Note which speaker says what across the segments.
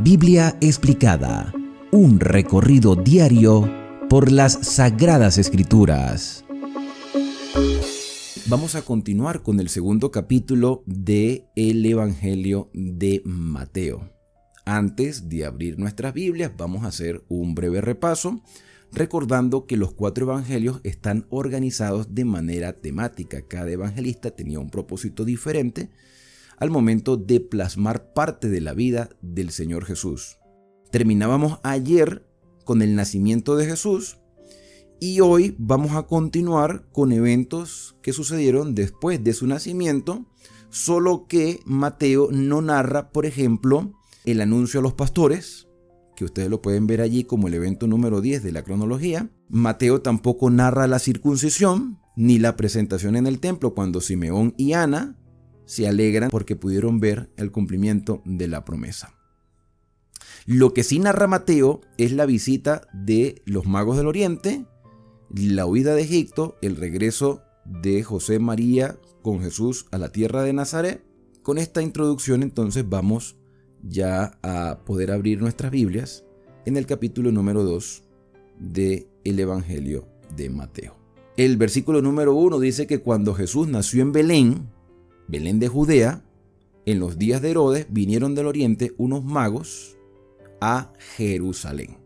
Speaker 1: Biblia explicada, un recorrido diario por las Sagradas Escrituras. Vamos a continuar con el segundo capítulo del Evangelio de Mateo. Antes de abrir nuestras Biblias, vamos a hacer un breve repaso, recordando que los 4 evangelios están organizados de manera temática. Cada evangelista tenía un propósito diferente al momento de plasmar parte de la vida del Señor Jesús. Terminábamos ayer con el nacimiento de Jesús y hoy vamos a continuar con eventos que sucedieron después de su nacimiento, solo que Mateo no narra, por ejemplo, el anuncio a los pastores, que ustedes lo pueden ver allí como el evento número 10 de la cronología. Mateo tampoco narra la circuncisión, ni la presentación en el templo cuando Simeón y Ana se alegran porque pudieron ver el cumplimiento de la promesa. Lo que sí narra Mateo es la visita de los magos del Oriente, la huida de Egipto, el regreso de José María con Jesús a la tierra de Nazaret. Con esta introducción entonces vamos ya a poder abrir nuestras Biblias en el capítulo número 2 del Evangelio de Mateo. El versículo número 1 dice que cuando Jesús nació en Belén de Judea, en los días de Herodes, vinieron del oriente unos magos a Jerusalén.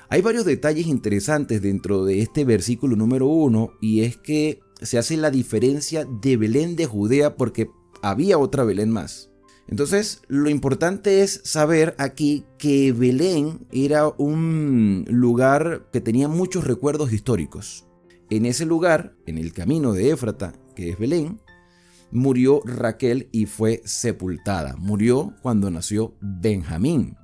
Speaker 1: Hay varios detalles interesantes dentro de este versículo número 1, y es que se hace la diferencia de Belén de Judea porque había otra Belén más. Entonces, lo importante es saber aquí que Belén era un lugar que tenía muchos recuerdos históricos. En ese lugar, en el camino de Éfrata, que es Belén, murió Raquel y fue sepultada. Murió cuando nació Benjamín.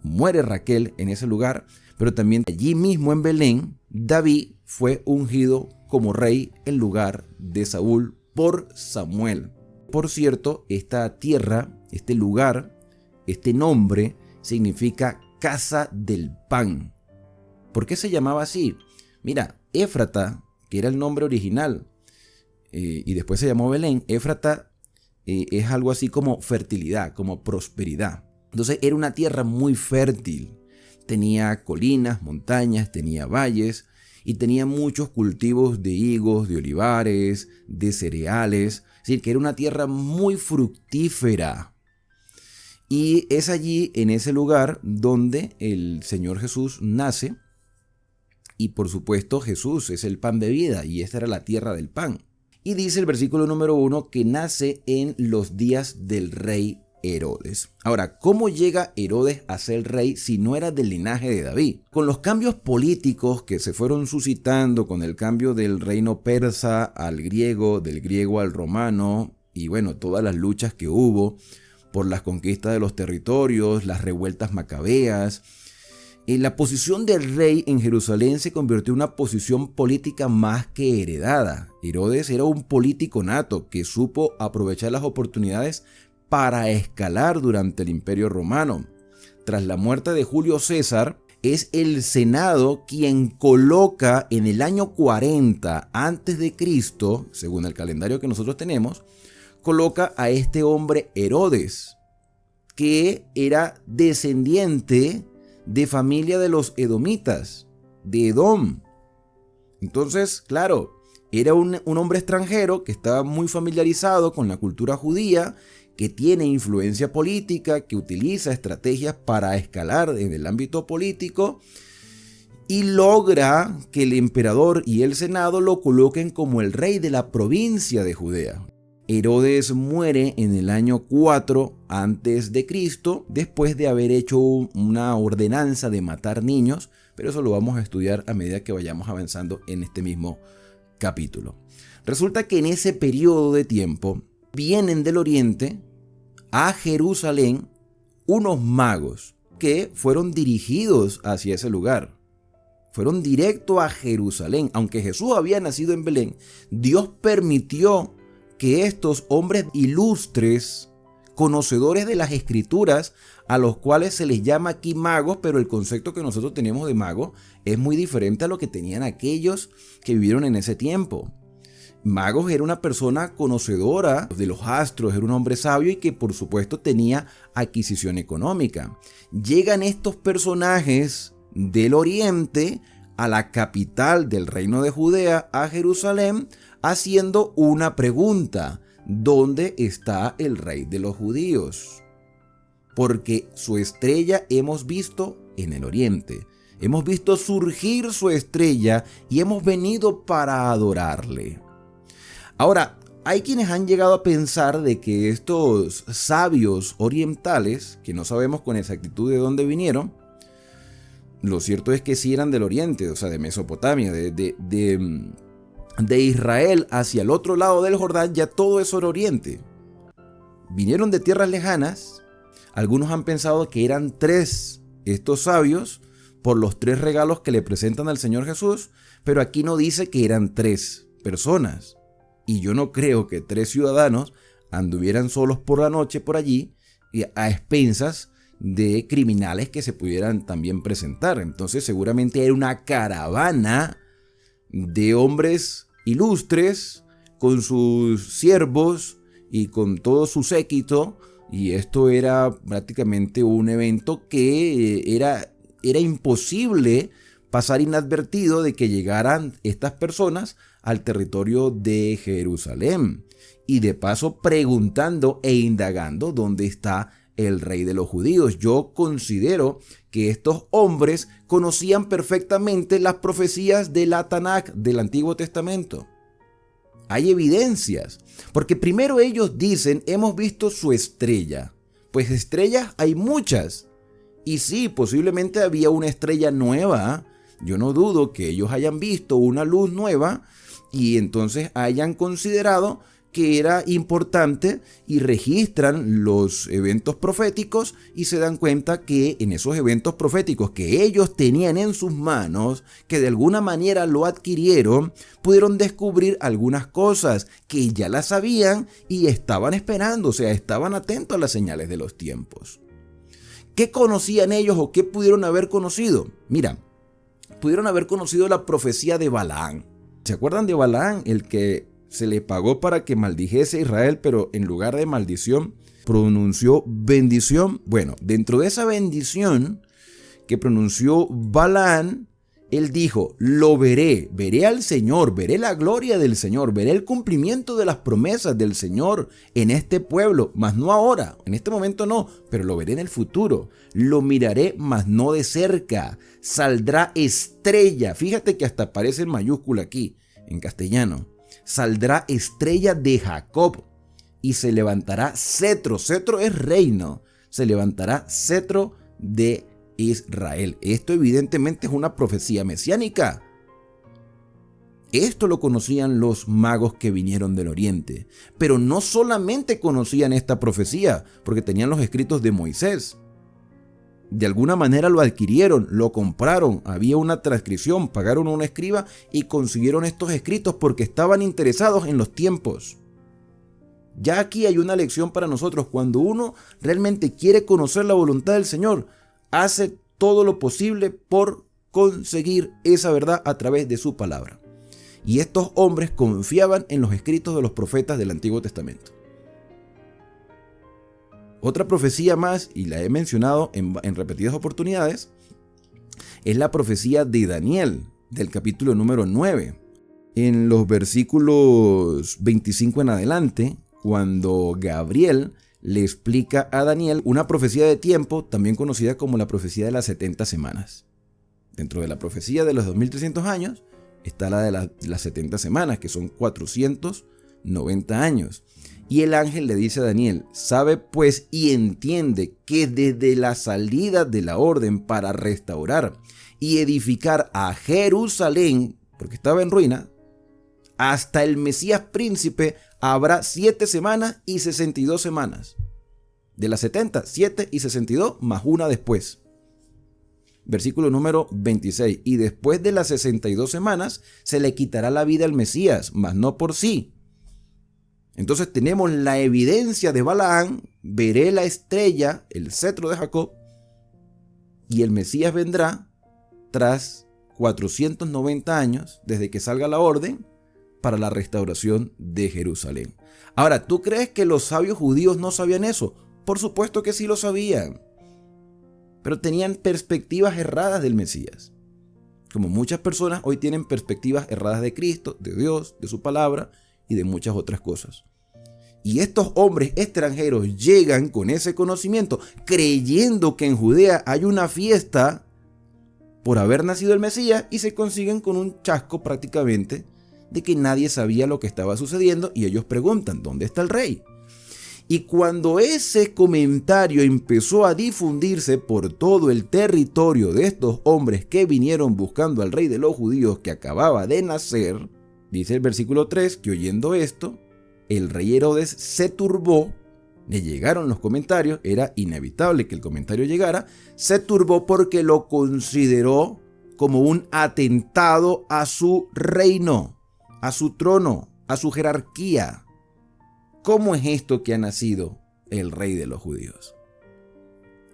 Speaker 1: Muere Raquel en ese lugar, pero también allí mismo en Belén, David fue ungido como rey en lugar de Saúl por Samuel. Por cierto, esta tierra, este lugar, este nombre significa casa del pan. ¿Por qué se llamaba así? Mira, Éfrata, que era el nombre original, y después se llamó Belén. Éfrata es algo así como fertilidad, como prosperidad. Entonces era una tierra muy fértil. Tenía colinas, montañas, tenía valles y tenía muchos cultivos de higos, de olivares, de cereales. Es decir, que era una tierra muy fructífera. Y es allí, en ese lugar, donde el Señor Jesús nace. Y por supuesto, Jesús es el pan de vida y esta era la tierra del pan. Y dice el versículo número 1 que nace en los días del rey Herodes. Ahora, ¿cómo llega Herodes a ser rey si no era del linaje de David? Con los cambios políticos que se fueron suscitando, con el cambio del reino persa al griego, del griego al romano, y bueno, todas las luchas que hubo por las conquistas de los territorios, las revueltas macabeas, la posición del rey en Jerusalén se convirtió en una posición política más que heredada. Herodes era un político nato que supo aprovechar las oportunidades para escalar durante el Imperio Romano. Tras la muerte de Julio César, es el Senado quien coloca en el año 40 a.C., según el calendario que nosotros tenemos, coloca a este hombre Herodes, que era descendiente de familia de los edomitas, de Edom. Entonces, claro, era un hombre extranjero que estaba muy familiarizado con la cultura judía, que tiene influencia política, que utiliza estrategias para escalar en el ámbito político y logra que el emperador y el senado lo coloquen como el rey de la provincia de Judea. Herodes muere en el año 4 a.C. después de haber hecho una ordenanza de matar niños, pero eso lo vamos a estudiar a medida que vayamos avanzando en este mismo capítulo. Resulta que en ese periodo de tiempo vienen del oriente a Jerusalén unos magos que fueron dirigidos hacia ese lugar. Fueron directo a Jerusalén. Aunque Jesús había nacido en Belén, Dios permitió que estos hombres ilustres, conocedores de las escrituras, a los cuales se les llama aquí magos, pero el concepto que nosotros tenemos de mago es muy diferente a lo que tenían aquellos que vivieron en ese tiempo. Magos era una persona conocedora de los astros, era un hombre sabio y que por supuesto tenía adquisición económica. Llegan estos personajes del oriente a la capital del reino de Judea, a Jerusalén, haciendo una pregunta: ¿dónde está el rey de los judíos? Porque su estrella hemos visto en el oriente. Hemos visto surgir su estrella y hemos venido para adorarle. Ahora, hay quienes han llegado a pensar de que estos sabios orientales, que no sabemos con exactitud de dónde vinieron, lo cierto es que sí eran del oriente, o sea, de Mesopotamia, de Israel hacia el otro lado del Jordán, ya todo eso era oriente. Vinieron de tierras lejanas. Algunos han pensado que eran 3 estos sabios por los 3 regalos que le presentan al Señor Jesús, pero aquí no dice que eran 3 personas. Y yo no creo que 3 ciudadanos anduvieran solos por la noche por allí a expensas de criminales que se pudieran también presentar. Entonces seguramente era una caravana de hombres ilustres con sus siervos y con todo su séquito, y esto era prácticamente un evento que era imposible pasar inadvertido de que llegaran estas personas al territorio de Jerusalén, y de paso preguntando e indagando dónde está el rey de los judíos. Yo considero que estos hombres conocían perfectamente las profecías de la Tanakh, del Antiguo Testamento. Hay evidencias, porque primero ellos dicen: hemos visto su estrella. Pues estrellas hay muchas, y sí, posiblemente había una estrella nueva. Yo no dudo que ellos hayan visto una luz nueva y entonces hayan considerado que era importante, y registran los eventos proféticos y se dan cuenta que en esos eventos proféticos que ellos tenían en sus manos, que de alguna manera lo adquirieron, pudieron descubrir algunas cosas que ya las sabían y estaban esperando, o sea, estaban atentos a las señales de los tiempos. ¿Qué conocían ellos o qué pudieron haber conocido? Mira, pudieron haber conocido la profecía de Balaán. ¿Se acuerdan de Balaán, el que se le pagó para que maldijese a Israel, pero en lugar de maldición pronunció bendición? Bueno, dentro de esa bendición que pronunció Balaán, él dijo: lo veré al Señor, veré la gloria del Señor, veré el cumplimiento de las promesas del Señor en este pueblo, mas no ahora, en este momento no, pero lo veré en el futuro. Lo miraré, mas no de cerca. Saldrá estrella, fíjate que hasta aparece en mayúscula aquí, en castellano. Saldrá estrella de Jacob y se levantará cetro. Cetro es reino. Se levantará cetro de Israel. Esto evidentemente es una profecía mesiánica. Esto lo conocían los magos que vinieron del oriente. Pero no solamente conocían esta profecía, porque tenían los escritos de Moisés. De alguna manera lo adquirieron, lo compraron, había una transcripción, pagaron a un escriba y consiguieron estos escritos porque estaban interesados en los tiempos. Ya aquí hay una lección para nosotros: cuando uno realmente quiere conocer la voluntad del Señor, hace todo lo posible por conseguir esa verdad a través de su palabra. Y estos hombres confiaban en los escritos de los profetas del Antiguo Testamento. Otra profecía más, y la he mencionado en repetidas oportunidades, es la profecía de Daniel, del capítulo número 9. En los versículos 25 en adelante, cuando Gabriel le explica a Daniel una profecía de tiempo, también conocida como la profecía de las 70 semanas. Dentro de la profecía de los 2300 años está la de las 70 semanas, que son 490 años. Y el ángel le dice a Daniel: sabe pues y entiende que desde la salida de la orden para restaurar y edificar a Jerusalén, porque estaba en ruina, hasta el Mesías príncipe habrá 7 semanas y 62 semanas. De las 70, 7 y 62 más una después. Versículo número 26. Y después de las 62 semanas se le quitará la vida al Mesías, mas no por sí. Entonces tenemos la evidencia de Balaán: veré la estrella, el cetro de Jacob, y el Mesías vendrá tras 490 años desde que salga la orden para la restauración de Jerusalén. Ahora, ¿tú crees que los sabios judíos no sabían eso? Por supuesto que sí lo sabían, pero tenían perspectivas erradas del Mesías. Como muchas personas hoy tienen perspectivas erradas de Cristo, de Dios, de su palabra y de muchas otras cosas. Y estos hombres extranjeros llegan con ese conocimiento, creyendo que en Judea hay una fiesta por haber nacido el Mesías, y se consiguen con un chasco prácticamente de que nadie sabía lo que estaba sucediendo, y ellos preguntan, ¿dónde está el rey? Y cuando ese comentario empezó a difundirse por todo el territorio de estos hombres que vinieron buscando al rey de los judíos que acababa de nacer, dice el versículo 3 que oyendo esto, el rey Herodes se turbó. Le llegaron los comentarios, era inevitable que el comentario llegara, se turbó porque lo consideró como un atentado a su reino, a su trono, a su jerarquía. ¿Cómo es esto que ha nacido el rey de los judíos?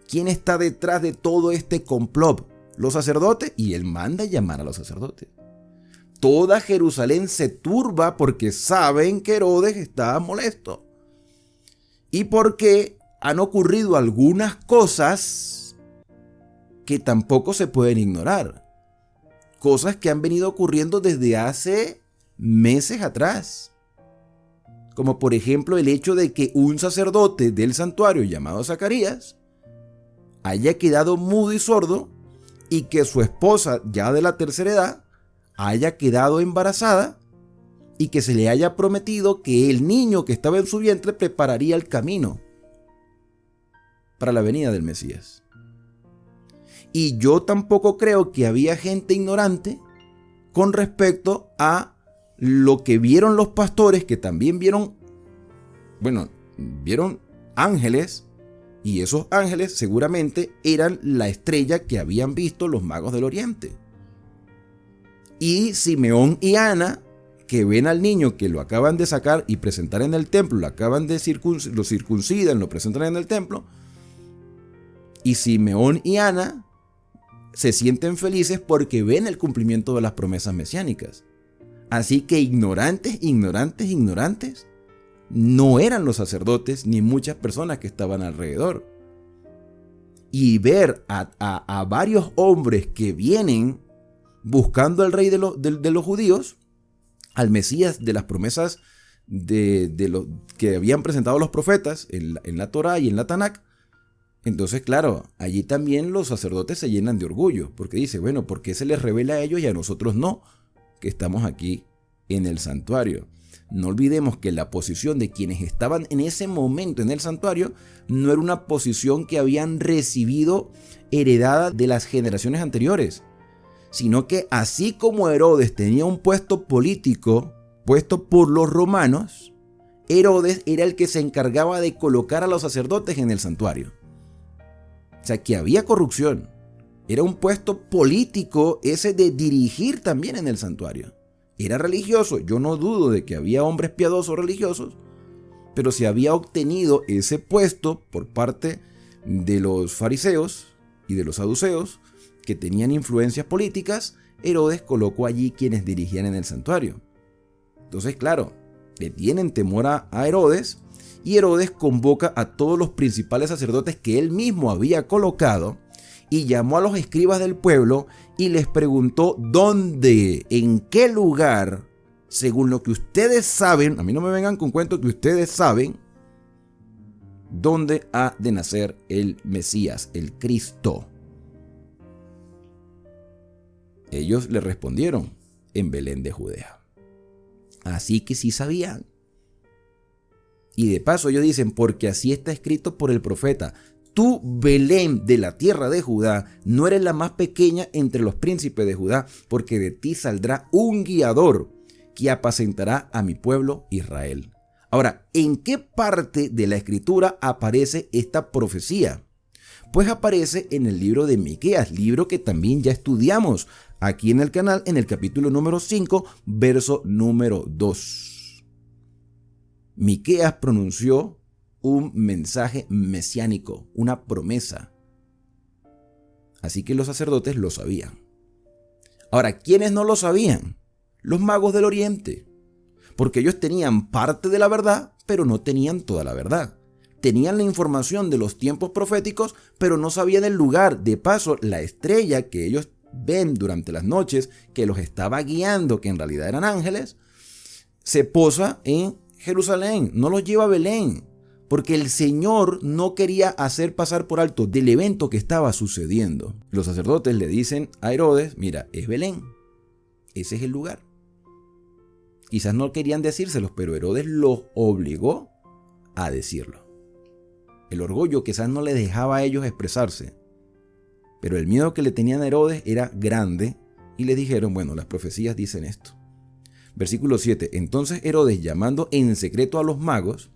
Speaker 1: ¿Quién está detrás de todo este complot? Los sacerdotes, y él manda llamar a los sacerdotes. Toda Jerusalén se turba porque saben que Herodes está molesto. Y porque han ocurrido algunas cosas que tampoco se pueden ignorar. Cosas que han venido ocurriendo desde hace meses atrás. Como por ejemplo el hecho de que un sacerdote del santuario llamado Zacarías haya quedado mudo y sordo, y que su esposa ya de la tercera edad haya quedado embarazada, y que se le haya prometido que el niño que estaba en su vientre prepararía el camino para la venida del Mesías. Y yo tampoco creo que había gente ignorante con respecto a lo que vieron los pastores, que también vieron ángeles, y esos ángeles seguramente eran la estrella que habían visto los magos del Oriente. Y Simeón y Ana, que ven al niño que lo acaban de sacar y presentar en el templo, lo circuncidan, lo presentan en el templo, y Simeón y Ana se sienten felices porque ven el cumplimiento de las promesas mesiánicas. Así que ignorantes no eran los sacerdotes ni muchas personas que estaban alrededor. Y ver a varios hombres que vienen buscando al rey de los judíos, al Mesías de las promesas de lo que habían presentado los profetas en la Torá y en la Tanakh. Entonces, claro, allí también los sacerdotes se llenan de orgullo, porque dice, bueno, ¿por qué se les revela a ellos y a nosotros no, que estamos aquí en el santuario? No olvidemos que la posición de quienes estaban en ese momento en el santuario no era una posición que habían recibido heredada de las generaciones anteriores, sino que así como Herodes tenía un puesto político puesto por los romanos, Herodes era el que se encargaba de colocar a los sacerdotes en el santuario. O sea, que había corrupción. Era un puesto político ese de dirigir también en el santuario. Era religioso, yo no dudo de que había hombres piadosos religiosos, pero se había obtenido ese puesto por parte de los fariseos y de los saduceos, que tenían influencias políticas. Herodes colocó allí quienes dirigían en el santuario. Entonces, claro, le tienen temor a Herodes, y Herodes convoca a todos los principales sacerdotes que él mismo había colocado, y llamó a los escribas del pueblo y les preguntó dónde, en qué lugar, según lo que ustedes saben, a mí no me vengan con cuentos que ustedes saben, dónde ha de nacer el Mesías, el Cristo. Ellos le respondieron, en Belén de Judea. Así que sí sabían. Y de paso ellos dicen, porque así está escrito por el profeta, tú, Belén de la tierra de Judá, no eres la más pequeña entre los príncipes de Judá, porque de ti saldrá un guiador que apacentará a mi pueblo Israel. Ahora, ¿en qué parte de la escritura aparece esta profecía? Pues aparece en el libro de Miqueas, libro que también ya estudiamos aquí en el canal, en el capítulo número 5, verso número 2. Miqueas pronunció un mensaje mesiánico, una promesa. Así que los sacerdotes lo sabían. Ahora, ¿quiénes no lo sabían? Los magos del Oriente. porque ellos tenían parte de la verdad, pero no tenían toda la verdad. Tenían la información de los tiempos proféticos, pero no sabían el lugar. De paso, la estrella que ellos ven durante las noches, que los estaba guiando, que en realidad eran ángeles, se posa en Jerusalén, no los lleva a Belén, porque el Señor no quería hacer pasar por alto del evento que estaba sucediendo. Los sacerdotes le dicen a Herodes, mira, es Belén, ese es el lugar. Quizás no querían decírselos, pero Herodes los obligó a decirlo. El orgullo quizás no les dejaba a ellos expresarse, pero el miedo que le tenían a Herodes era grande y le dijeron, bueno, las profecías dicen esto. Versículo 7, entonces Herodes, llamando en secreto a los magos,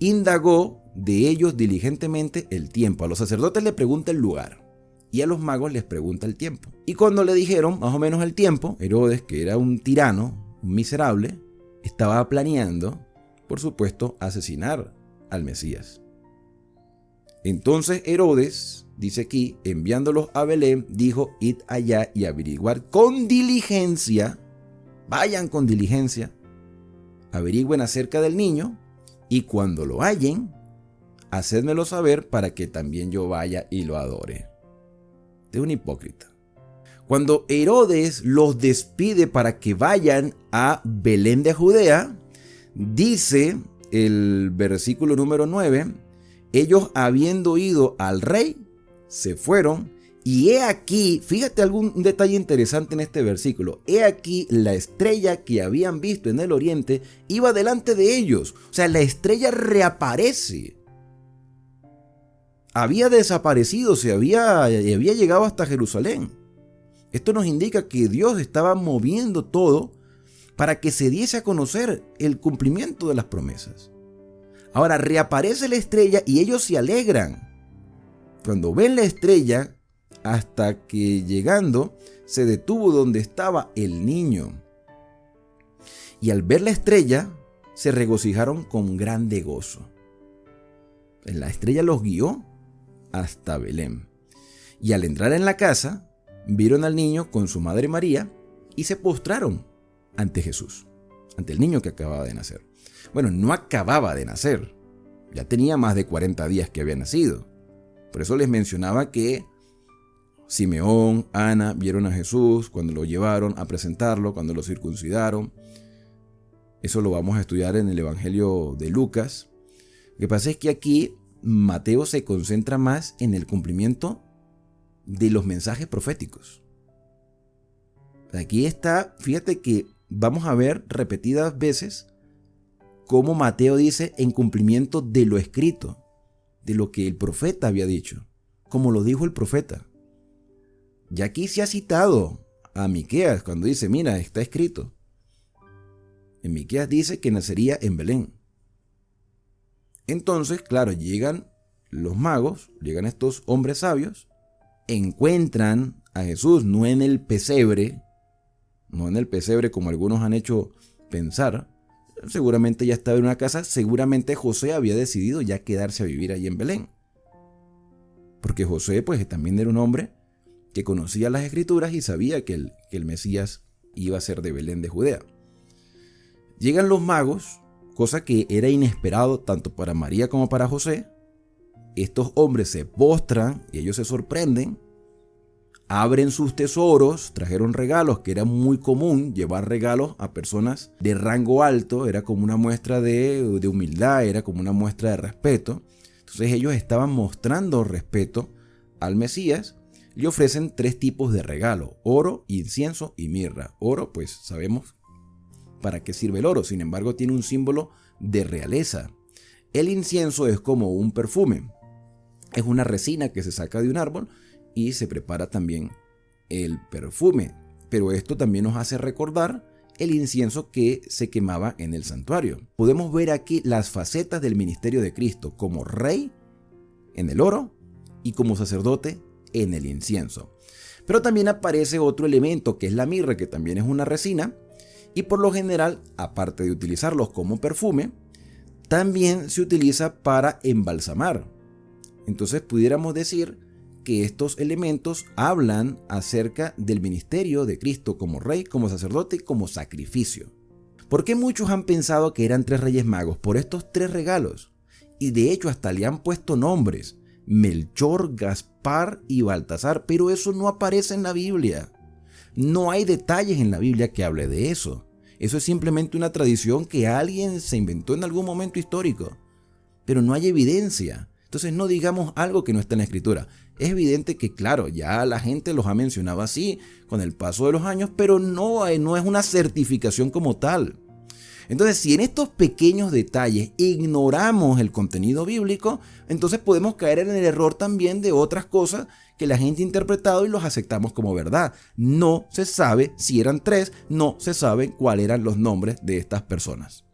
Speaker 1: indagó de ellos diligentemente el tiempo. A los sacerdotes le pregunta el lugar y a los magos les pregunta el tiempo. Y cuando le dijeron más o menos el tiempo, Herodes, que era un tirano, un miserable, estaba planeando, por supuesto, asesinar al Mesías. Entonces Herodes, dice aquí, enviándolos a Belén, dijo, id allá y averiguar con diligencia, vayan con diligencia, averigüen acerca del niño, y cuando lo hallen, hacedmelo saber para que también yo vaya y lo adore. Este es un hipócrita. Cuando Herodes los despide para que vayan a Belén de Judea, dice el versículo número 9, ellos habiendo ido al rey, se fueron, y he aquí, fíjate un detalle interesante en este versículo, he aquí la estrella que habían visto en el oriente iba delante de ellos. O sea, la estrella reaparece. Había desaparecido, había llegado hasta Jerusalén. Esto nos indica que Dios estaba moviendo todo para que se diese a conocer el cumplimiento de las promesas. Ahora reaparece la estrella y ellos se alegran. Cuando ven la estrella, hasta que llegando se detuvo donde estaba el niño. Y al ver la estrella, se regocijaron con grande gozo. La estrella los guió hasta Belén. Y al entrar en la casa, vieron al niño con su madre María y se postraron ante Jesús, ante el niño que acababa de nacer. Bueno, no acababa de nacer, ya tenía más de 40 días que había nacido. Por eso les mencionaba que Simeón, Ana vieron a Jesús cuando lo llevaron a presentarlo, cuando lo circuncidaron. Eso lo vamos a estudiar en el Evangelio de Lucas. Lo que pasa es que aquí Mateo se concentra más en el cumplimiento de los mensajes proféticos. Aquí está, fíjate que vamos a ver repetidas veces cómo Mateo dice en cumplimiento de lo escrito, de lo que el profeta había dicho, como lo dijo el profeta. Y aquí se ha citado a Miqueas cuando dice, mira, está escrito. En Miqueas dice que nacería en Belén. Entonces, claro, llegan los magos, llegan estos hombres sabios, encuentran a Jesús no en el pesebre como algunos han hecho pensar. Seguramente ya estaba en una casa, seguramente José había decidido ya quedarse a vivir ahí en Belén. Porque José pues también era un hombre que conocía las escrituras y sabía que el Mesías iba a ser de Belén de Judea. Llegan los magos, cosa que era inesperado tanto para María como para José. Estos hombres se postran y ellos se sorprenden, abren sus tesoros, trajeron regalos, que era muy común llevar regalos a personas de rango alto, era como una muestra de humildad, era como una muestra de respeto. Entonces ellos estaban mostrando respeto al Mesías y ofrecen 3 tipos de regalo: oro, incienso y mirra. Oro, pues sabemos para qué sirve el oro, sin embargo tiene un símbolo de realeza. El incienso es como un perfume, es una resina que se saca de un árbol y se prepara también el perfume, pero esto también nos hace recordar el incienso que se quemaba en el santuario. Podemos ver aquí las facetas del ministerio de Cristo, como rey en el oro y como sacerdote en el incienso. Pero también aparece otro elemento que es la mirra, que también es una resina, y por lo general, aparte de utilizarlos como perfume, también se utiliza para embalsamar. Entonces pudiéramos decir que estos elementos hablan acerca del ministerio de Cristo como rey, como sacerdote y como sacrificio. ¿Por qué muchos han pensado que eran 3 reyes magos? Por estos 3 regalos. Y de hecho hasta le han puesto nombres: Melchor, Gaspar y Baltasar, pero eso no aparece en la Biblia. No hay detalles en la Biblia que hable de eso. Eso es simplemente una tradición que alguien se inventó en algún momento histórico, pero no hay evidencia. Entonces no digamos algo que no está en la Escritura. Es evidente que, claro, ya la gente los ha mencionado así con el paso de los años, pero no es una certificación como tal. Entonces, si en estos pequeños detalles ignoramos el contenido bíblico, entonces podemos caer en el error también de otras cosas que la gente ha interpretado y los aceptamos como verdad. No se sabe si eran 3, no se sabe cuáles eran los nombres de estas personas.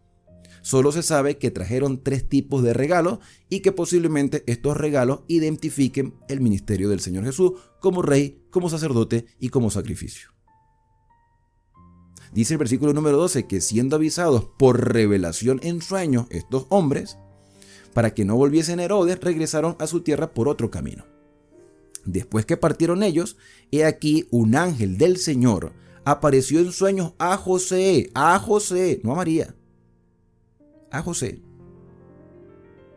Speaker 1: Solo se sabe que trajeron 3 tipos de regalos y que posiblemente estos regalos identifiquen el ministerio del Señor Jesús como rey, como sacerdote y como sacrificio. Dice el versículo número 12 que siendo avisados por revelación en sueños estos hombres, para que no volviesen a Herodes, regresaron a su tierra por otro camino. Después que partieron ellos, he aquí un ángel del Señor apareció en sueños a José, no a María, a José.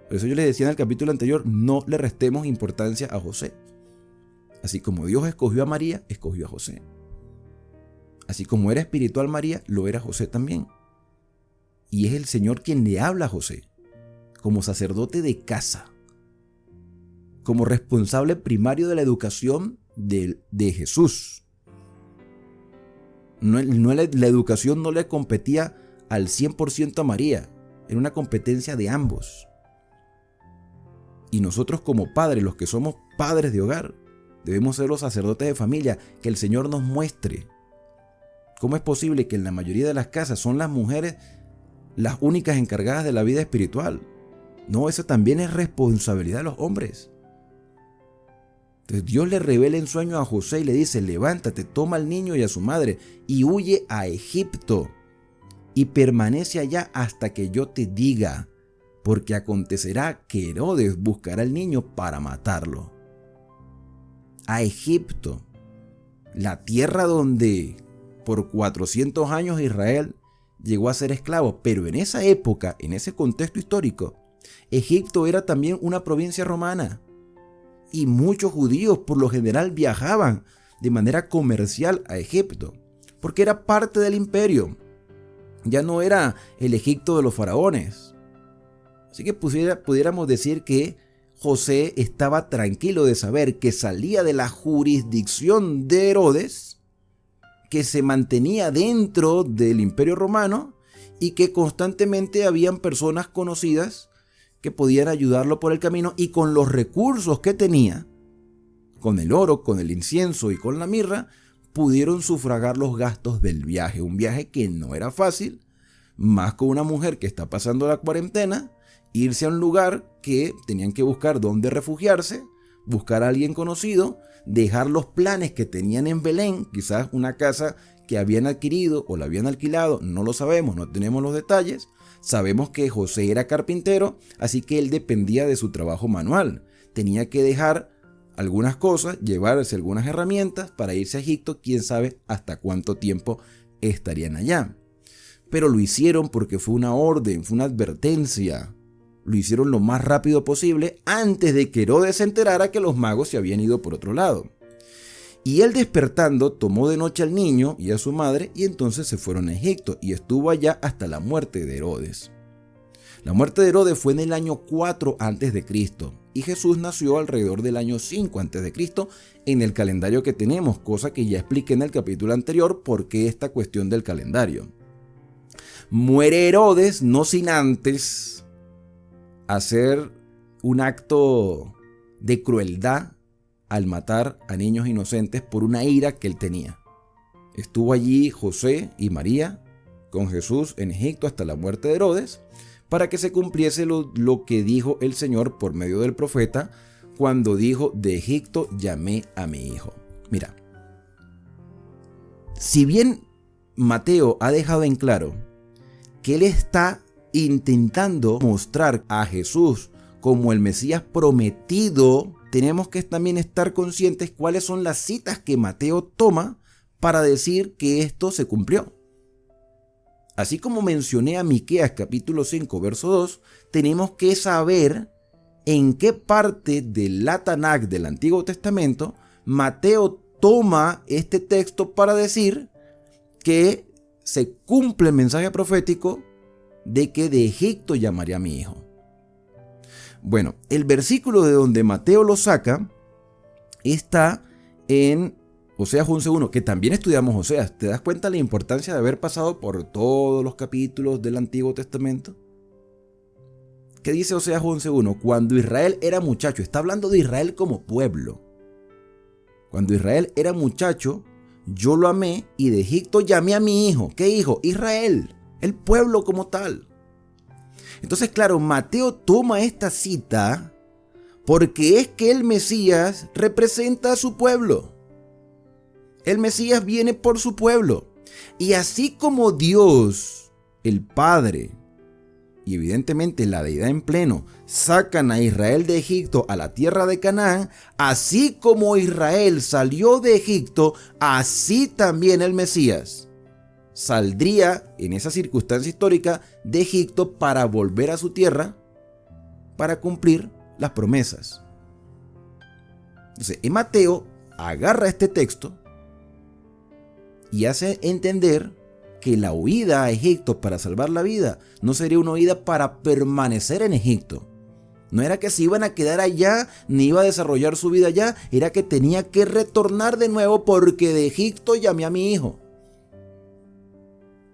Speaker 1: Por eso yo les decía en el capítulo anterior, no le restemos importancia a José. Así como Dios escogió a María, escogió a José. Así como era espiritual María, lo era José también. Y es el Señor quien le habla a José, como sacerdote de casa, como responsable primario de la educación de Jesús. La educación no le competía al 100% a María, era una competencia de ambos. Y nosotros como padres, los que somos padres de hogar, debemos ser los sacerdotes de familia, que el Señor nos muestre. ¿Cómo es posible que en la mayoría de las casas son las mujeres las únicas encargadas de la vida espiritual? No, eso también es responsabilidad de los hombres. Entonces Dios le revela en sueño a José y le dice: levántate, toma al niño y a su madre y huye a Egipto y permanece allá hasta que yo te diga, porque acontecerá que Herodes buscará al niño para matarlo. A Egipto, la tierra donde por 400 años Israel llegó a ser esclavo, pero en esa época, en ese contexto histórico, Egipto era también una provincia romana y muchos judíos por lo general viajaban de manera comercial a Egipto, porque era parte del imperio, ya no era el Egipto de los faraones. Así que pudiéramos decir que José estaba tranquilo de saber que salía de la jurisdicción de Herodes, que se mantenía dentro del Imperio Romano y que constantemente habían personas conocidas que podían ayudarlo por el camino, y con los recursos que tenía, con el oro, con el incienso y con la mirra, pudieron sufragar los gastos del viaje. Un viaje que no era fácil, más con una mujer que está pasando la cuarentena, irse a un lugar que tenían que buscar dónde refugiarse, buscar a alguien conocido, dejar los planes que tenían en Belén, quizás una casa que habían adquirido o la habían alquilado, no lo sabemos, no tenemos los detalles. Sabemos que José era carpintero, así que él dependía de su trabajo manual. Tenía que dejar algunas cosas, llevarse algunas herramientas para irse a Egipto, quién sabe hasta cuánto tiempo estarían allá. Pero lo hicieron porque fue una orden, fue una advertencia. Lo hicieron lo más rápido posible antes de que Herodes se enterara que los magos se habían ido por otro lado. Y él, despertando, tomó de noche al niño y a su madre y entonces se fueron a Egipto y estuvo allá hasta la muerte de Herodes. La muerte de Herodes fue en el año 4 a.C. y Jesús nació alrededor del año 5 a.C. en el calendario que tenemos, cosa que ya expliqué en el capítulo anterior por qué esta cuestión del calendario. Muere Herodes no sin antes hacer un acto de crueldad al matar a niños inocentes por una ira que él tenía. Estuvo allí José y María con Jesús en Egipto hasta la muerte de Herodes, para que se cumpliese lo que dijo el Señor por medio del profeta cuando dijo: de Egipto llamé a mi hijo. Mira, si bien Mateo ha dejado en claro que él está intentando mostrar a Jesús como el Mesías prometido, tenemos que también estar conscientes cuáles son las citas que Mateo toma para decir que esto se cumplió. Así como mencioné a Miqueas capítulo 5, verso 2, tenemos que saber en qué parte del Tanaj del Antiguo Testamento Mateo toma este texto para decir que se cumple el mensaje profético de que de Egipto llamaré a mi hijo. Bueno, el versículo de donde Mateo lo saca está en Oseas 11.1, que también estudiamos Oseas. ¿Te das cuenta la importancia de haber pasado por todos los capítulos del Antiguo Testamento? ¿Qué dice Oseas 11.1? Cuando Israel era muchacho, está hablando de Israel como pueblo. Cuando Israel era muchacho, yo lo amé y de Egipto llamé a mi hijo. ¿Qué hijo? Israel, el pueblo como tal. Entonces, claro, Mateo toma esta cita porque es que el Mesías representa a su pueblo. El Mesías viene por su pueblo. Y así como Dios, el Padre, y evidentemente la deidad en pleno, sacan a Israel de Egipto a la tierra de Canaán, así como Israel salió de Egipto, así también el Mesías saldría en esa circunstancia histórica de Egipto para volver a su tierra para cumplir las promesas. Entonces, Mateo agarra este texto y hace entender que la huida a Egipto para salvar la vida no sería una huida para permanecer en Egipto. No era que se iban a quedar allá ni iba a desarrollar su vida allá, era que tenía que retornar de nuevo porque de Egipto llamé a mi hijo.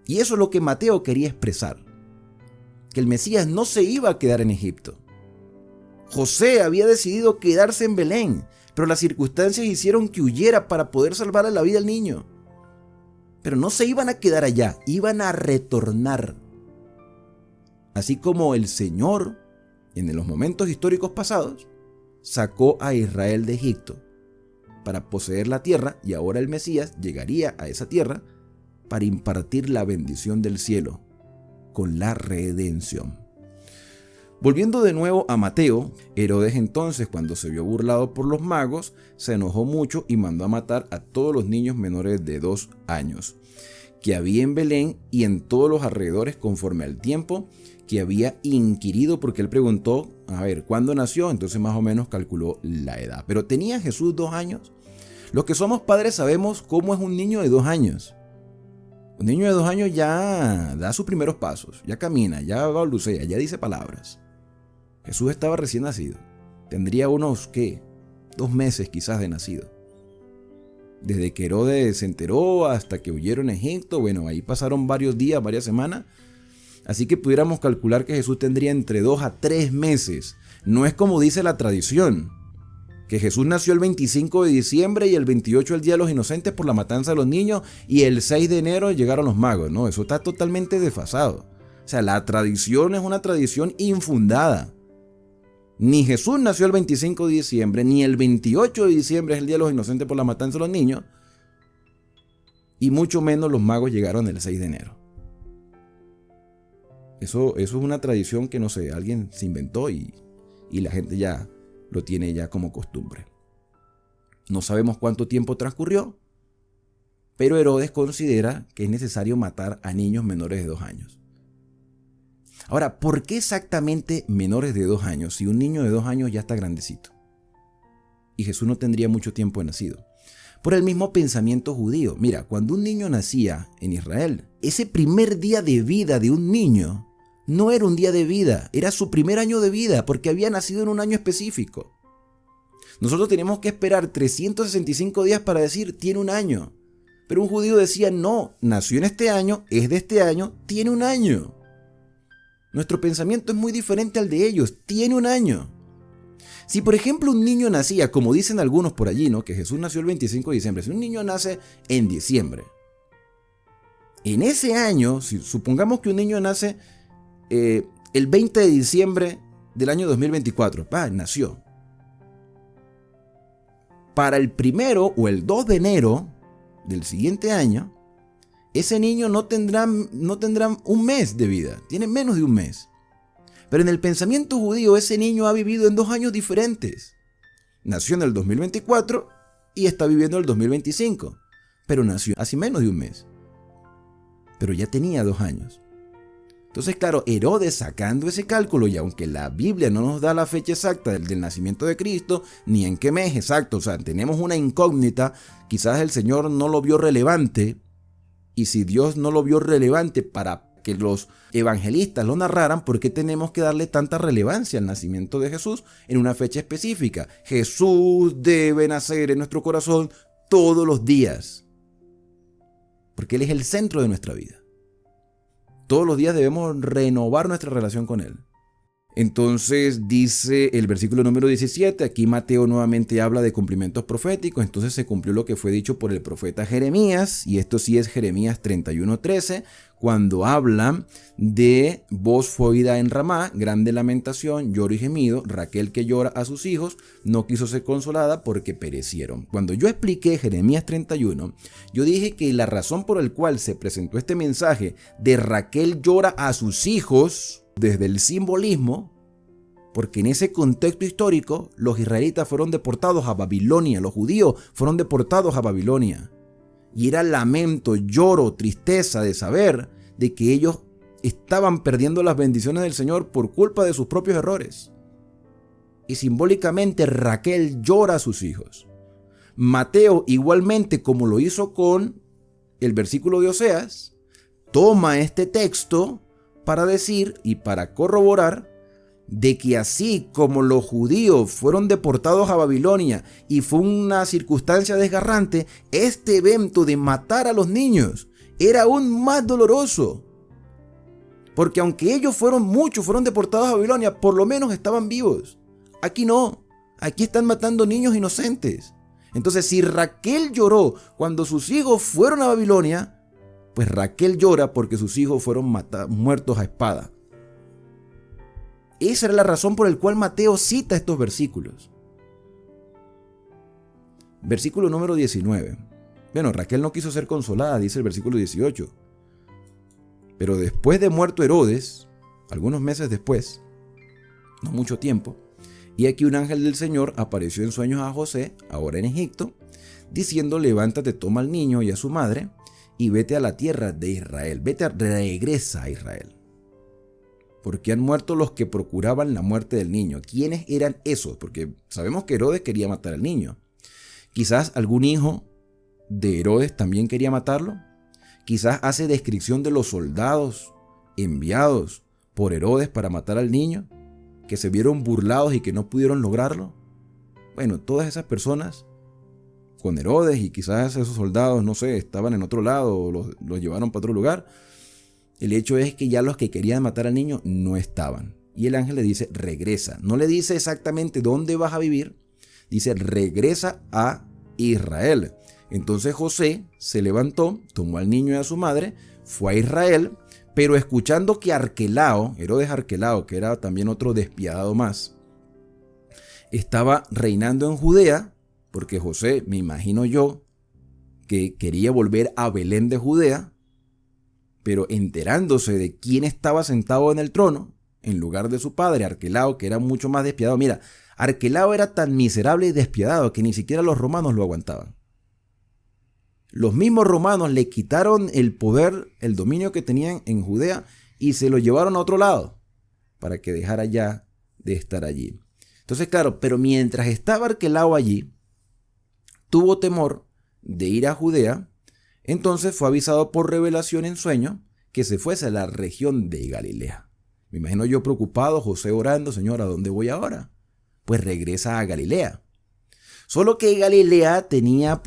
Speaker 1: Y eso es lo que Mateo quería expresar, que el Mesías no se iba a quedar en Egipto. José había decidido quedarse en Belén, pero las circunstancias hicieron que huyera para poder salvarle la vida al niño. Pero no se iban a quedar allá, iban a retornar. Así como el Señor, en los momentos históricos pasados, sacó a Israel de Egipto para poseer la tierra, y ahora el Mesías llegaría a esa tierra para impartir la bendición del cielo con la redención. Volviendo de nuevo a Mateo, Herodes entonces, cuando se vio burlado por los magos, se enojó mucho y mandó a matar a todos los niños menores de 2 años que había en Belén y en todos los alrededores, conforme al tiempo que había inquirido, porque él preguntó, a ver, ¿cuándo nació? Entonces más o menos calculó la edad. Pero ¿tenía Jesús 2 años? Los que somos padres sabemos cómo es un niño de 2 años. Un niño de 2 años ya da sus primeros pasos, ya camina, ya balbucea, ya dice palabras. Jesús estaba recién nacido. Tendría unos, 2 meses quizás de nacido. Desde que Herodes se enteró hasta que huyeron a Egipto, bueno, ahí pasaron varios días, varias semanas. Así que pudiéramos calcular que Jesús tendría entre 2 a 3 meses. No es como dice la tradición, que Jesús nació el 25 de diciembre y el 28 el Día de los Inocentes por la matanza de los niños y el 6 de enero llegaron los magos. No, eso está totalmente desfasado. O sea, la tradición es una tradición infundada. Ni Jesús nació el 25 de diciembre, ni el 28 de diciembre es el Día de los Inocentes por la matanza de los niños, y mucho menos los magos llegaron el 6 de enero. Eso es una tradición que, no sé, alguien se inventó y la gente ya lo tiene ya como costumbre. No sabemos cuánto tiempo transcurrió, pero Herodes considera que es necesario matar a niños menores de 2 años. Ahora, ¿por qué exactamente menores de 2 años si un niño de 2 años ya está grandecito? Y Jesús no tendría mucho tiempo de nacido. Por el mismo pensamiento judío. Mira, cuando un niño nacía en Israel, ese primer día de vida de un niño no era un día de vida, era su primer año de vida porque había nacido en un año específico. Nosotros tenemos que esperar 365 días para decir tiene un año. Pero un judío decía no, nació en este año, es de este año, tiene un año. Nuestro pensamiento es muy diferente al de ellos, tiene un año. Si por ejemplo un niño nacía, como dicen algunos por allí, ¿no? Que Jesús nació el 25 de diciembre, si un niño nace en diciembre, en ese año, si supongamos que un niño nace el 20 de diciembre del año 2024, nació. Para el 1 o el 2 de enero del siguiente año, ese niño no tendrá un mes de vida, tiene menos de un mes. Pero en el pensamiento judío ese niño ha vivido en 2 años diferentes. Nació en el 2024 y está viviendo el 2025, pero nació hace menos de un mes. pero ya tenía 2 años. Entonces, claro, Herodes, sacando ese cálculo, y aunque la Biblia no nos da la fecha exacta del nacimiento de Cristo, ni en qué mes exacto, o sea, tenemos una incógnita, quizás el Señor no lo vio relevante, y si Dios no lo vio relevante para que los evangelistas lo narraran, ¿por qué tenemos que darle tanta relevancia al nacimiento de Jesús en una fecha específica? Jesús debe nacer en nuestro corazón todos los días, porque Él es el centro de nuestra vida. Todos los días debemos renovar nuestra relación con Él. Entonces dice el versículo número 17, aquí Mateo nuevamente habla de cumplimientos proféticos, entonces se cumplió lo que fue dicho por el profeta Jeremías, y esto sí es Jeremías 31:13, cuando habla de voz fue oída en Ramá, grande lamentación, lloro y gemido, Raquel que llora a sus hijos, no quiso ser consolada porque perecieron. Cuando yo expliqué Jeremías 31, yo dije que la razón por la cual se presentó este mensaje de Raquel llora a sus hijos, desde el simbolismo, porque en ese contexto histórico los israelitas fueron deportados a Babilonia, los judíos fueron deportados a Babilonia, y era lamento, lloro, tristeza de saber de que ellos estaban perdiendo las bendiciones del Señor por culpa de sus propios errores. Y simbólicamente Raquel llora a sus hijos. Mateo, igualmente como lo hizo con el versículo de Oseas, toma este texto para decir y para corroborar de que así como los judíos fueron deportados a Babilonia y fue una circunstancia desgarrante, este evento de matar a los niños era aún más doloroso. Porque aunque ellos muchos fueron deportados a Babilonia, por lo menos estaban vivos. Aquí no, aquí están matando niños inocentes. Entonces, si Raquel lloró cuando sus hijos fueron a Babilonia, pues Raquel llora porque sus hijos fueron muertos a espada. Esa era la razón por la cual Mateo cita estos versículos. Versículo número 19. Bueno, Raquel no quiso ser consolada, dice el versículo 18. Pero después de muerto Herodes, algunos meses después, no mucho tiempo, y aquí un ángel del Señor apareció en sueños a José, ahora en Egipto, diciendo: levántate, toma al niño y a su madre, y vete a la tierra de Israel. Regresa a Israel. Porque han muerto los que procuraban la muerte del niño. ¿Quiénes eran esos? Porque sabemos que Herodes quería matar al niño. Quizás algún hijo de Herodes también quería matarlo. Quizás hace descripción de los soldados enviados por Herodes para matar al niño, que se vieron burlados y que no pudieron lograrlo. Bueno, todas esas personas con Herodes, y quizás esos soldados, no sé, estaban en otro lado o los llevaron para otro lugar. El hecho es que ya los que querían matar al niño no estaban. Y el ángel le dice: regresa. No le dice exactamente dónde vas a vivir. Dice: regresa a Israel. Entonces José se levantó, tomó al niño y a su madre, fue a Israel, pero escuchando que Arquelao, Herodes Arquelao, que era también otro despiadado más, estaba reinando en Judea, porque José, me imagino yo, que quería volver a Belén de Judea, pero enterándose de quién estaba sentado en el trono, en lugar de su padre, Arquelao, que era mucho más despiadado. Mira, Arquelao era tan miserable y despiadado que ni siquiera los romanos lo aguantaban. Los mismos romanos le quitaron el poder, el dominio que tenían en Judea, y se lo llevaron a otro lado, para que dejara ya de estar allí. Entonces, claro, pero mientras estaba Arquelao allí, tuvo temor de ir a Judea. Entonces fue avisado por revelación en sueño que se fuese a la región de Galilea. Me imagino yo preocupado, José orando: Señor, ¿a dónde voy ahora? Pues regresa a Galilea. Solo que Galilea tenía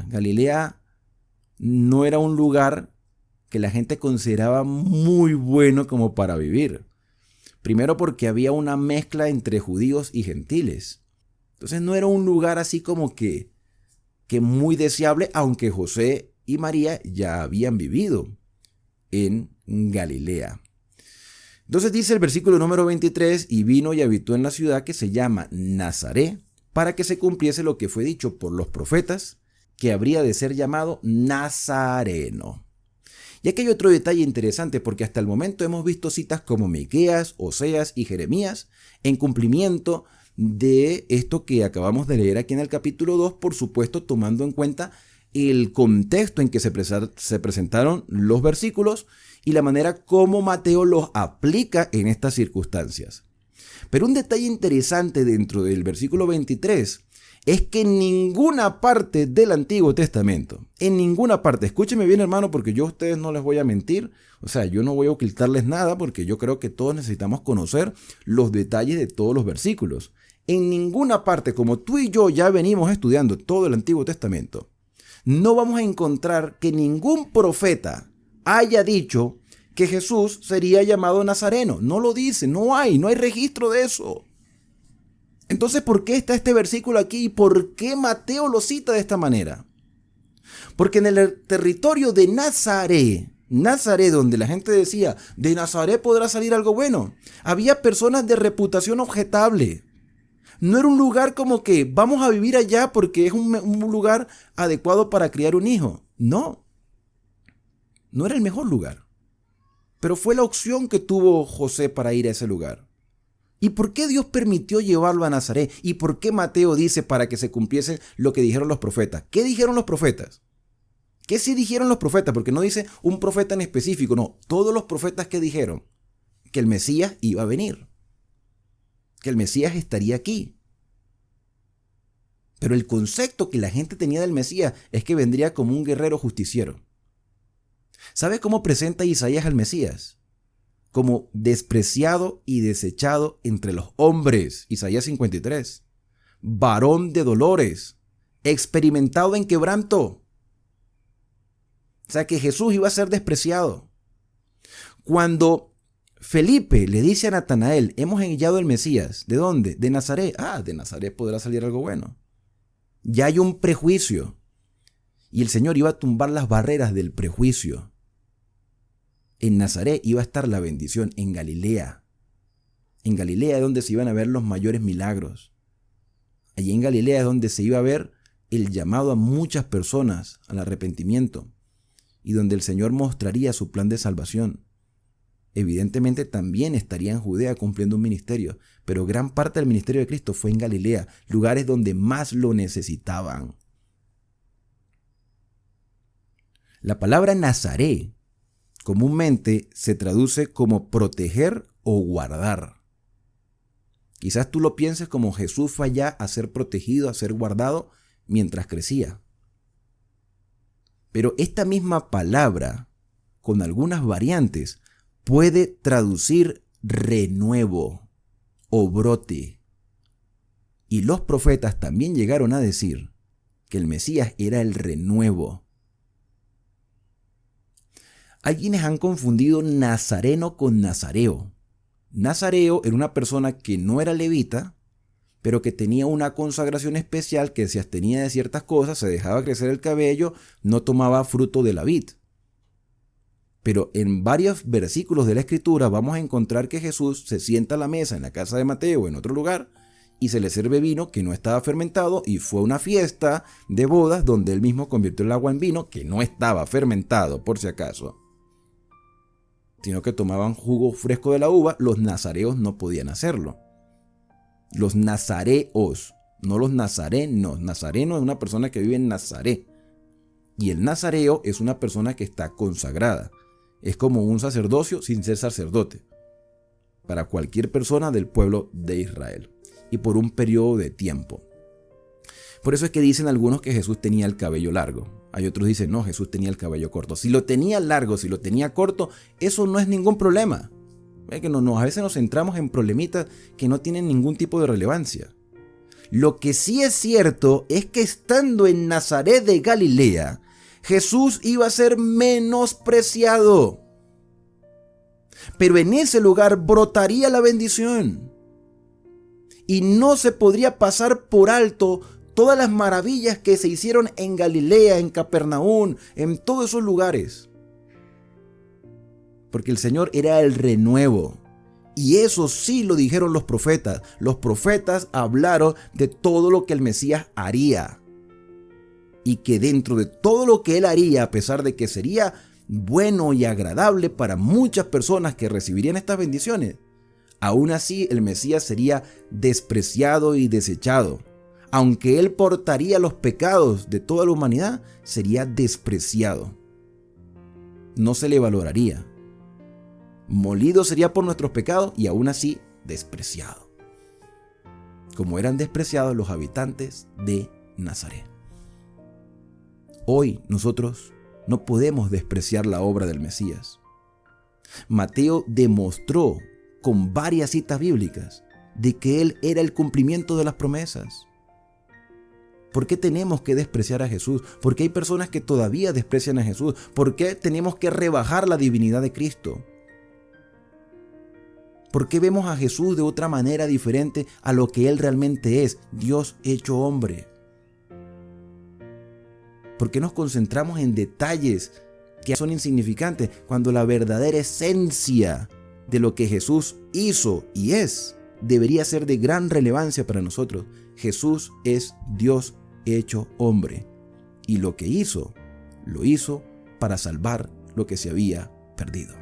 Speaker 1: Galilea no era un lugar que la gente consideraba muy bueno como para vivir. Primero porque había una mezcla entre judíos y gentiles. Entonces no era un lugar así como que muy deseable, aunque José y María ya habían vivido en Galilea. Entonces dice el versículo número 23: y vino y habitó en la ciudad que se llama Nazaret, para que se cumpliese lo que fue dicho por los profetas, que habría de ser llamado Nazareno. Y aquí hay otro detalle interesante, porque hasta el momento hemos visto citas como Miqueas, Oseas y Jeremías en cumplimiento de esto que acabamos de leer aquí en el capítulo 2, por supuesto tomando en cuenta el contexto en que se presentaron los versículos y la manera como Mateo los aplica en estas circunstancias. Pero un detalle interesante dentro del versículo 23 es que en ninguna parte del Antiguo Testamento, en ninguna parte, escúcheme bien hermano, porque yo a ustedes no les voy a mentir, o sea, yo no voy a ocultarles nada porque yo creo que todos necesitamos conocer los detalles de todos los versículos. En ninguna parte, como tú y yo ya venimos estudiando todo el Antiguo Testamento, no vamos a encontrar que ningún profeta haya dicho que Jesús sería llamado Nazareno. No lo dice, no hay registro de eso. Entonces, ¿por qué está este versículo aquí y por qué Mateo lo cita de esta manera? Porque en el territorio de Nazaret, donde la gente decía, de Nazaret podrá salir algo bueno, había personas de reputación objetable. No era un lugar como que vamos a vivir allá porque es un lugar adecuado para criar un hijo. No era el mejor lugar. Pero fue la opción que tuvo José para ir a ese lugar. ¿Y por qué Dios permitió llevarlo a Nazaret? ¿Y por qué Mateo dice para que se cumpliese lo que dijeron los profetas? ¿Qué dijeron los profetas? ¿Qué sí dijeron los profetas? Porque no dice un profeta en específico, no. Todos los profetas que dijeron que el Mesías iba a venir. Que el Mesías estaría aquí. Pero el concepto que la gente tenía del Mesías es que vendría como un guerrero justiciero. ¿Sabe cómo presenta Isaías al Mesías? Como despreciado y desechado entre los hombres. Isaías 53. Varón de dolores, experimentado en quebranto. O sea que Jesús iba a ser despreciado. Cuando Felipe le dice a Natanael, hemos hallado el Mesías. ¿De dónde? De Nazaret. De Nazaret podrá salir algo bueno. Ya hay un prejuicio. Y el Señor iba a tumbar las barreras del prejuicio. En Nazaret iba a estar la bendición, en Galilea. En Galilea es donde se iban a ver los mayores milagros. Allí en Galilea es donde se iba a ver el llamado a muchas personas al arrepentimiento y donde el Señor mostraría su plan de salvación. Evidentemente también estaría en Judea cumpliendo un ministerio, pero gran parte del ministerio de Cristo fue en Galilea, lugares donde más lo necesitaban. La palabra Nazaret comúnmente se traduce como proteger o guardar. Quizás tú lo pienses como Jesús fue allá a ser protegido, a ser guardado mientras crecía. Pero esta misma palabra, con algunas variantes, puede traducir renuevo o brote. Y los profetas también llegaron a decir que el Mesías era el renuevo. Hay quienes han confundido nazareno con nazareo. Nazareo era una persona que no era levita, pero que tenía una consagración especial que se abstenía de ciertas cosas, se dejaba crecer el cabello, no tomaba fruto de la vid. Pero en varios versículos de la Escritura vamos a encontrar que Jesús se sienta a la mesa en la casa de Mateo o en otro lugar y se le sirve vino que no estaba fermentado y fue una fiesta de bodas donde él mismo convirtió el agua en vino que no estaba fermentado por si acaso, sino que tomaban jugo fresco de la uva. Los nazareos no podían hacerlo. Los nazareos, no los nazarenos. Nazareno es una persona que vive en Nazaret. Y el nazareo es una persona que está consagrada. Es como un sacerdocio sin ser sacerdote. Para cualquier persona del pueblo de Israel. Y por un periodo de tiempo. Por eso es que dicen algunos que Jesús tenía el cabello largo. Hay otros que dicen, no, Jesús tenía el cabello corto. Si lo tenía largo, si lo tenía corto, eso no es ningún problema. Que a veces nos centramos en problemitas que no tienen ningún tipo de relevancia. Lo que sí es cierto es que estando en Nazaret de Galilea, Jesús iba a ser menospreciado. Pero en ese lugar brotaría la bendición. Y no se podría pasar por alto todas las maravillas que se hicieron en Galilea, en Capernaum, en todos esos lugares. Porque el Señor era el renuevo. Y eso sí lo dijeron los profetas. Los profetas hablaron de todo lo que el Mesías haría. Y que dentro de todo lo que él haría, a pesar de que sería bueno y agradable para muchas personas que recibirían estas bendiciones, aún así el Mesías sería despreciado y desechado. aunque Él portaría los pecados de toda la humanidad, sería despreciado. No se le valoraría. Molido sería por nuestros pecados y aún así despreciado, como eran despreciados los habitantes de Nazaret. Hoy nosotros no podemos despreciar la obra del Mesías. Mateo demostró con varias citas bíblicas de que Él era el cumplimiento de las promesas. ¿Por qué tenemos que despreciar a Jesús? ¿Por qué hay personas que todavía desprecian a Jesús? ¿Por qué tenemos que rebajar la divinidad de Cristo? ¿Por qué vemos a Jesús de otra manera diferente a lo que Él realmente es, Dios hecho hombre? ¿Por qué nos concentramos en detalles que son insignificantes cuando la verdadera esencia de lo que Jesús hizo y es debería ser de gran relevancia para nosotros? Jesús es Dios hecho hombre y lo que hizo, lo hizo para salvar lo que se había perdido.